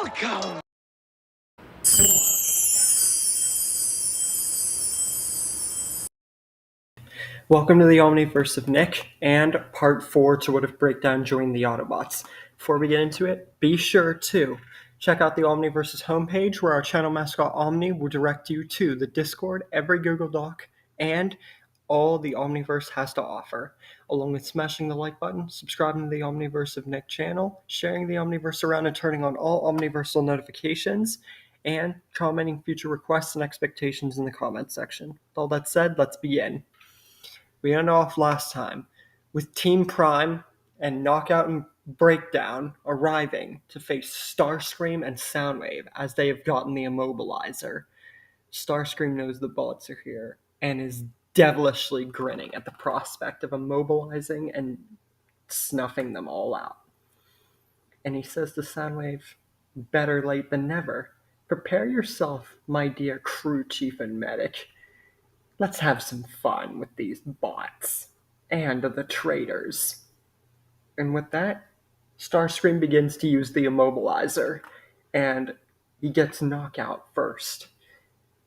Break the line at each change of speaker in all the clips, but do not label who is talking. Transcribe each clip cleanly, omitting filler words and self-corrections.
Welcome!
Welcome to the omniverse of Nick, and part 4 to What If Breakdown joined the Autobots. Before we get into it, be sure to check out the Omniverse's homepage, where our channel mascot Omni will direct you to the Discord, every Google Doc, and all the Omniverse has to offer, along with smashing the like button, subscribing to the Omniverse of Nick channel, sharing the Omniverse around and turning on all Omniversal notifications, and commenting future requests and expectations in the comments section. With all that said, let's begin. We ended off last time with Team Prime and Knockout and Breakdown arriving to face Starscream and Soundwave as they have gotten the immobilizer. Starscream knows the bullets are here and is devilishly grinning at the prospect of immobilizing and snuffing them all out. And he says to Soundwave, "Better late than never. Prepare yourself, my dear crew chief and medic. Let's have some fun with these bots and the traitors." And with that, Starscream begins to use the immobilizer, and he gets Knockout first.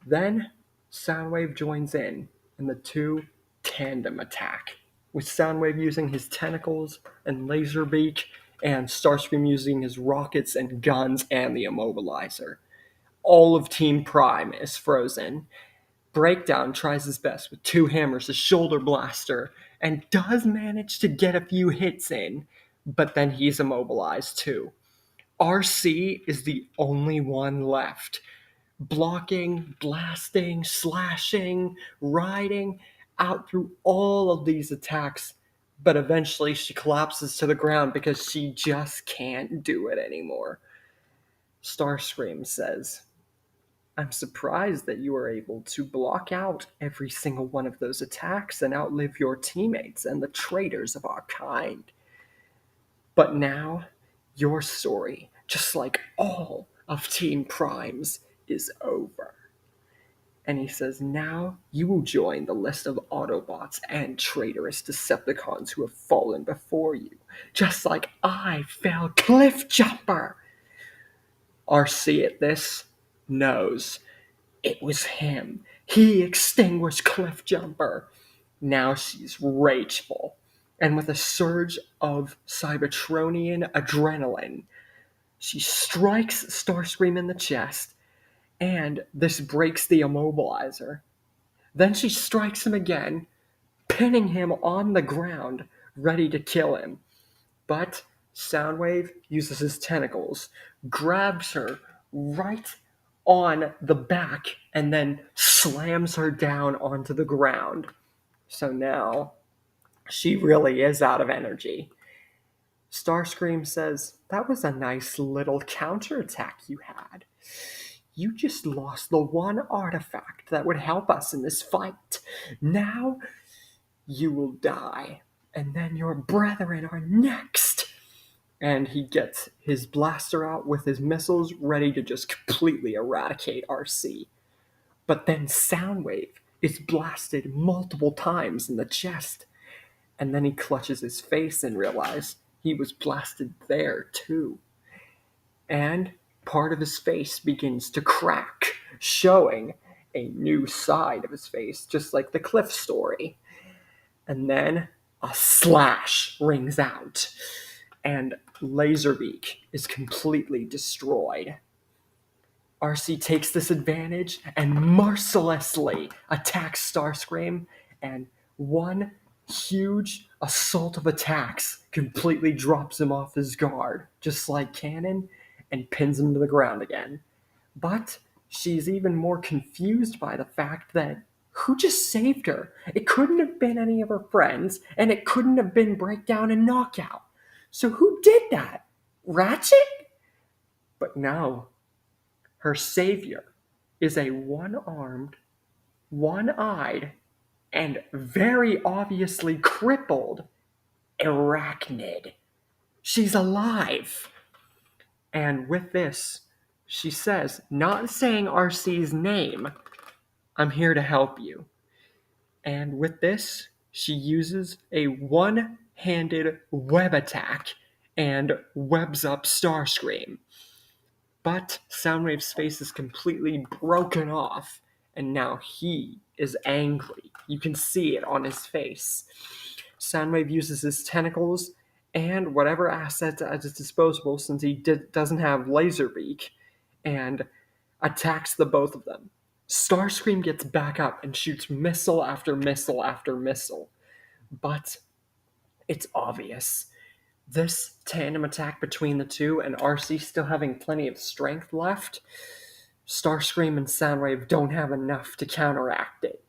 Then Soundwave joins in, and the two tandem attack, with Soundwave using his tentacles and laser beak, and Starscream using his rockets and guns and the immobilizer. All of Team Prime is frozen. Breakdown tries his best with two hammers, a shoulder blaster, and does manage to get a few hits in, but then he's immobilized too. RC is the only one left, blocking, blasting, slashing, riding out through all of these attacks, but eventually she collapses to the ground because she just can't do it anymore. Starscream says, "I'm surprised that you were able to block out every single one of those attacks and outlive your teammates and the traitors of our kind. But now, your story, just like all of Team Prime's, is over." And he says, "Now you will join the list of Autobots and traitorous Decepticons who have fallen before you, just like I fell cliff jumper." RC at this knows it was him. He extinguished Cliffjumper. Now she's rageful. And with a surge of Cybertronian adrenaline, she strikes Starscream in the chest, and this breaks the immobilizer. Then she strikes him again, pinning him on the ground, ready to kill him. But Soundwave uses his tentacles, grabs her right on the back, and then slams her down onto the ground. So now she really is out of energy. Starscream says, "That was a nice little counterattack you had. You just lost the one artifact that would help us in this fight. Now you will die, and then your brethren are next." And he gets his blaster out with his missiles ready to just completely eradicate RC. But then Soundwave is blasted multiple times in the chest, and then he clutches his face and realizes he was blasted there too. And part of his face begins to crack, showing a new side of his face, just like the Cliff story. And then a slash rings out, and Laserbeak is completely destroyed. RC takes this advantage and mercilessly attacks Starscream, and one huge assault of attacks completely drops him off his guard, just like Cannon, and pins him to the ground again. But she's even more confused by the fact that who just saved her? It couldn't have been any of her friends, and it couldn't have been Breakdown and Knockout. So who did that? Ratchet? But no. Her savior is a one-armed, one-eyed, and very obviously crippled arachnid. She's alive. And with this, she says, not saying RC's name, "I'm here to help you." And with this, she uses a one-handed web attack and webs up Starscream. But Soundwave's face is completely broken off, and now he is angry. You can see it on his face. Soundwave uses his tentacles and whatever assets at his disposal, since he doesn't have Laserbeak, and attacks the both of them. Starscream gets back up and shoots missile after missile after missile. But it's obvious. This tandem attack between the two, and RC still having plenty of strength left, Starscream and Soundwave don't have enough to counteract it.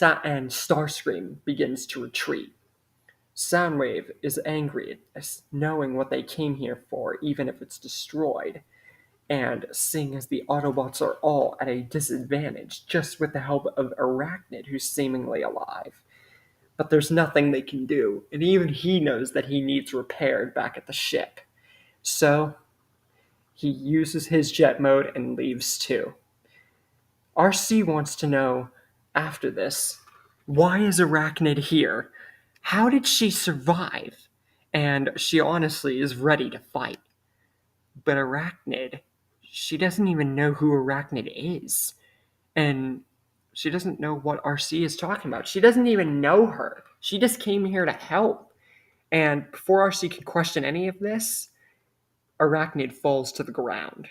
And Starscream begins to retreat. Soundwave is angry at knowing what they came here for, even if it's destroyed, and seeing as the Autobots are all at a disadvantage, just with the help of Arachnid, who's seemingly alive. But there's nothing they can do, and even he knows that he needs repaired back at the ship. So, he uses his jet mode and leaves too. RC wants to know, after this, why is Arachnid here? How did she survive? And she honestly is ready to fight. But Arachnid, she doesn't even know who Arachnid is. And she doesn't know what RC is talking about. She doesn't even know her. She just came here to help. And before RC can question any of this, Arachnid falls to the ground.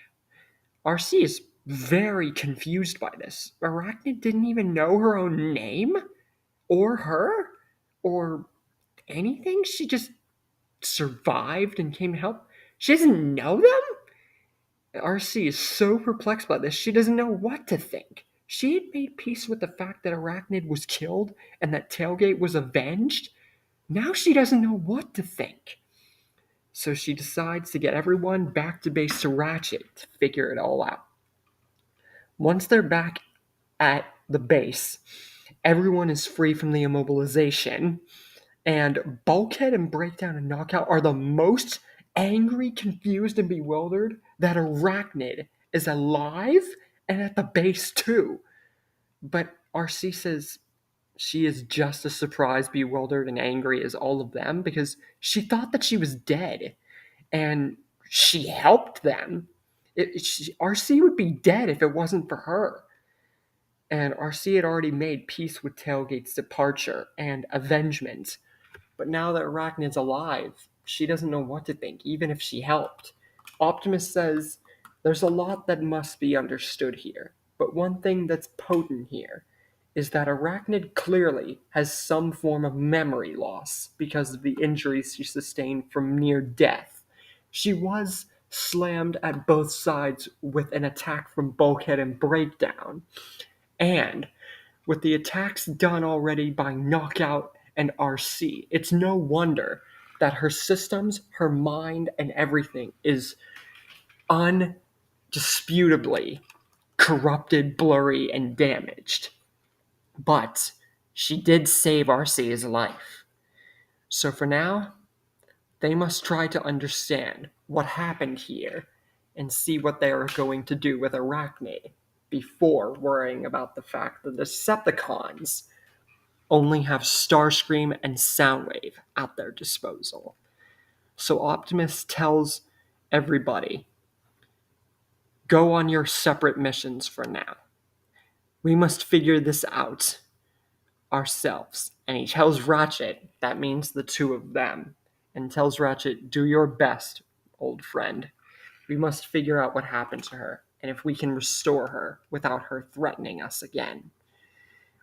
RC is very confused by this. Arachnid didn't even know her own name? Or her? Or anything? She just survived and came to help? She doesn't know them? RC is so perplexed by this, she doesn't know what to think. She had made peace with the fact that Arachnid was killed and that Tailgate was avenged. Now she doesn't know what to think. So she decides to get everyone back to base to Ratchet to figure it all out. Once they're back at the base, everyone is free from the immobilization, and Bulkhead and Breakdown and Knockout are the most angry, confused, and bewildered that Arachnid is alive and at the base too. But RC says she is just as surprised, bewildered, and angry as all of them because she thought that she was dead and she helped them. RC would be dead if it wasn't for her. And RC had already made peace with Tailgate's departure and avengement. But now that Arachnid's alive, she doesn't know what to think, even if she helped. Optimus says there's a lot that must be understood here, but one thing that's potent here is that Arachnid clearly has some form of memory loss because of the injuries she sustained from near death. She was slammed at both sides with an attack from Bulkhead and Breakdown, and with the attacks done already by Knockout and RC, it's no wonder that her systems, her mind, and everything is undisputably corrupted, blurry, and damaged. But she did save RC's life. So for now, they must try to understand what happened here and see what they are going to do with Arachnid before worrying about the fact that the Decepticons only have Starscream and Soundwave at their disposal. So Optimus tells everybody, go on your separate missions for now. We must figure this out ourselves. And he tells Ratchet, that means the two of them, and tells Ratchet, do your best, old friend. We must figure out what happened to her, and if we can restore her without her threatening us again.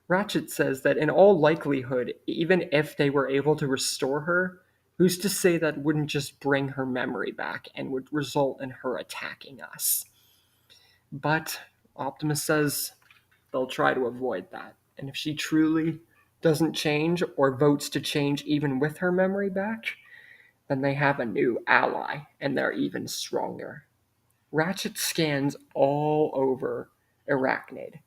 Ratchet says that in all likelihood, even if they were able to restore her, who's to say that wouldn't just bring her memory back and would result in her attacking us? But Optimus says they'll try to avoid that. And if she truly doesn't change or votes to change even with her memory back, then they have a new ally and they're even stronger. Ratchet scans all over Arachnid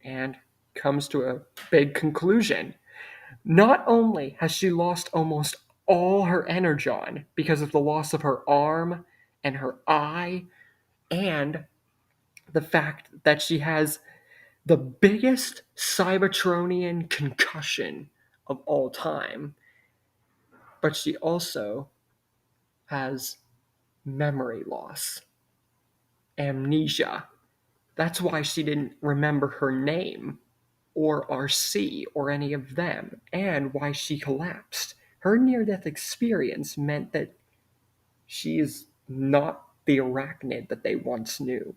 and comes to a big conclusion. Not only has she lost almost all her energon because of the loss of her arm and her eye, and the fact that she has the biggest Cybertronian concussion of all time, but she also has memory loss. amnesia. That's why she didn't remember her name or RC or any of them, and why she collapsed. Her near-death experience meant that she is not the arachnid that they once knew,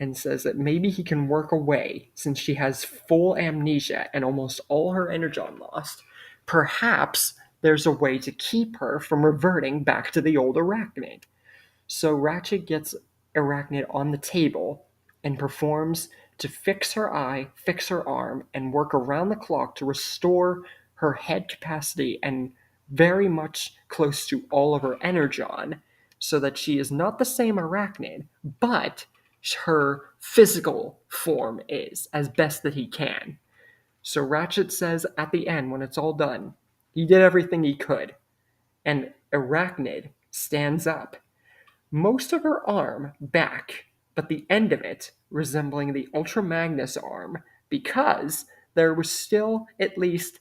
and says that maybe he can work away since she has full amnesia and almost all her energon lost. Perhaps there's a way to keep her from reverting back to the old arachnid. So Ratchet gets Arachnid on the table and performs to fix her eye, fix her arm, and work around the clock to restore her head capacity and very much close to all of her energon, so that she is not the same Arachnid, but her physical form is, as best that he can. So Ratchet says at the end, when it's all done, he did everything he could, and Arachnid stands up, most of her arm back, but the end of it resembling the Ultra Magnus arm, because there was still at least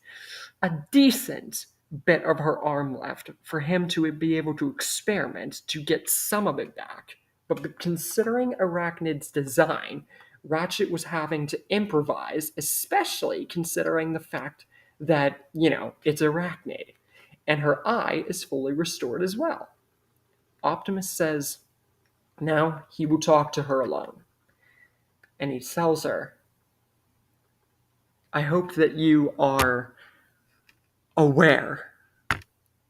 a decent bit of her arm left for him to be able to experiment to get some of it back. But considering Arachnid's design, Ratchet was having to improvise, especially considering the fact that, it's Arachnid, and her eye is fully restored as well. Optimus says now he will talk to her alone. And he tells her, I hope that you are aware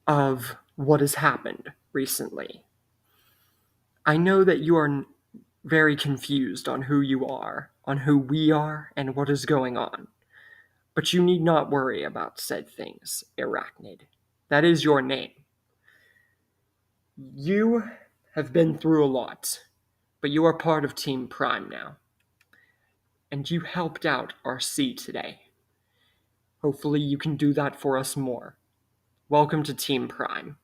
of what has happened recently. I know that you are very confused on who you are, on who we are, and what is going on. But you need not worry about said things, Arachnid. That is your name. You have been through a lot, but you are part of Team Prime now. And you helped out RC today. Hopefully you can do that for us more. Welcome to Team Prime.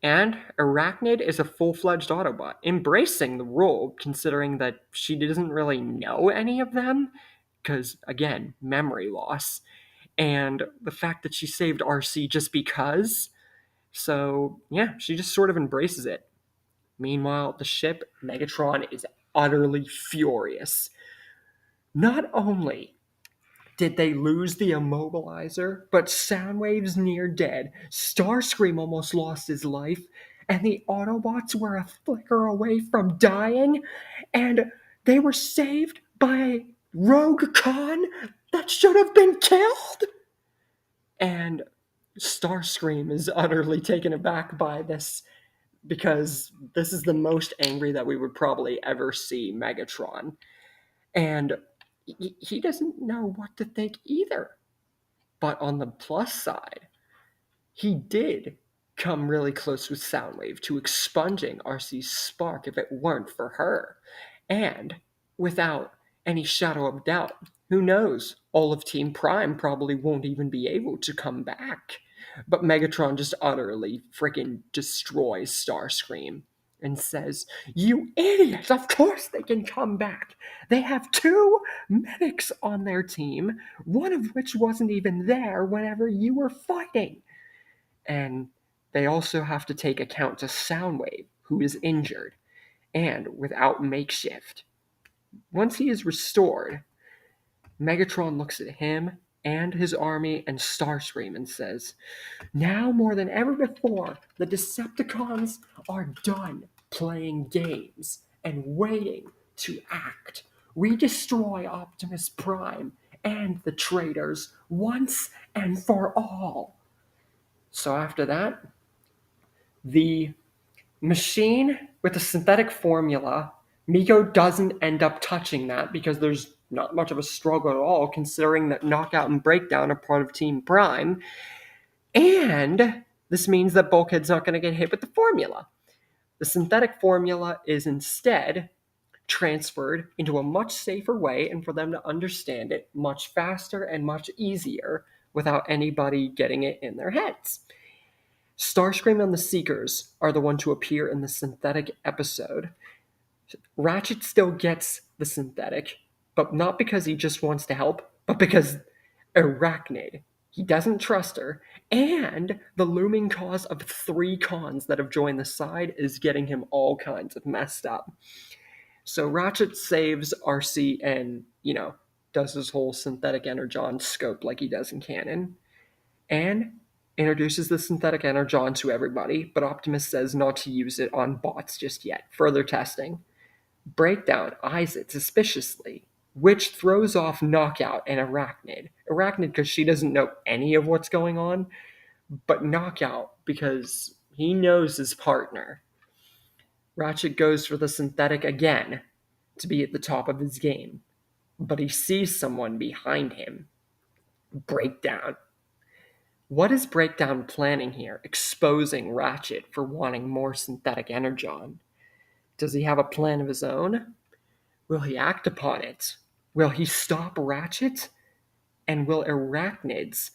And Arachnid is a full-fledged Autobot, embracing the role, considering that she doesn't really know any of them, because, again, memory loss, and the fact that she saved RC just because. So, yeah, she just sort of embraces it. Meanwhile, the ship, Megatron, is utterly furious. Not only did they lose the immobilizer, but Soundwave's near dead, Starscream almost lost his life, and the Autobots were a flicker away from dying, and they were saved by Rogue Khan that should have been killed? And Starscream is utterly taken aback by this, because this is the most angry that we would probably ever see Megatron. And he doesn't know what to think either. But on the plus side, he did come really close with Soundwave to expunging RC's spark if it weren't for her. And without any shadow of doubt, who knows, all of Team Prime probably won't even be able to come back. But Megatron just utterly freaking destroys Starscream and says, "You idiot! Of course they can come back! They have 2 medics on their team, one of which wasn't even there whenever you were fighting. And they also have to take account to Soundwave, who is injured, and without makeshift. Once he is restored, Megatron looks at him and his army and Starscream and says, now more than ever before, the Decepticons are done playing games and waiting to act. We destroy Optimus Prime and the traitors once and for all." So after that, the machine with the synthetic formula, Miko doesn't end up touching that because there's not much of a struggle at all, considering that Knockout and Breakdown are part of Team Prime. And this means that Bulkhead's not going to get hit with the formula. The synthetic formula is instead transferred into a much safer way, and for them to understand it much faster and much easier without anybody getting it in their heads. Starscream and the Seekers are the one to appear in the synthetic episode. Ratchet still gets the synthetic, but not because he just wants to help, but because Arachnid, he doesn't trust her, and the looming cause of 3 cons that have joined the side is getting him all kinds of messed up. So Ratchet saves RC and, does his whole synthetic energon scope like he does in canon, and introduces the synthetic energon to everybody, but Optimus says not to use it on bots just yet. Further testing. Breakdown eyes it suspiciously, which throws off Knockout and Arachnid. Arachnid because she doesn't know any of what's going on, but Knockout because he knows his partner. Ratchet goes for the synthetic again to be at the top of his game, but he sees someone behind him. Breakdown. What is Breakdown planning here, exposing Ratchet for wanting more synthetic energon? Does he have a plan of his own? Will he act upon it? Will he stop Ratchet? And will Arachnids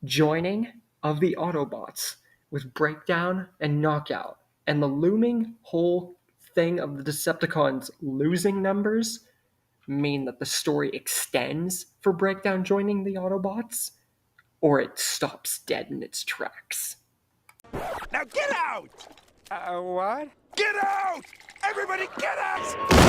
joining of the Autobots with Breakdown and Knockout and the looming whole thing of the Decepticons losing numbers mean that the story extends for Breakdown joining the Autobots? Or it stops dead in its tracks?
Now get out!
What?
Get out! Everybody get out!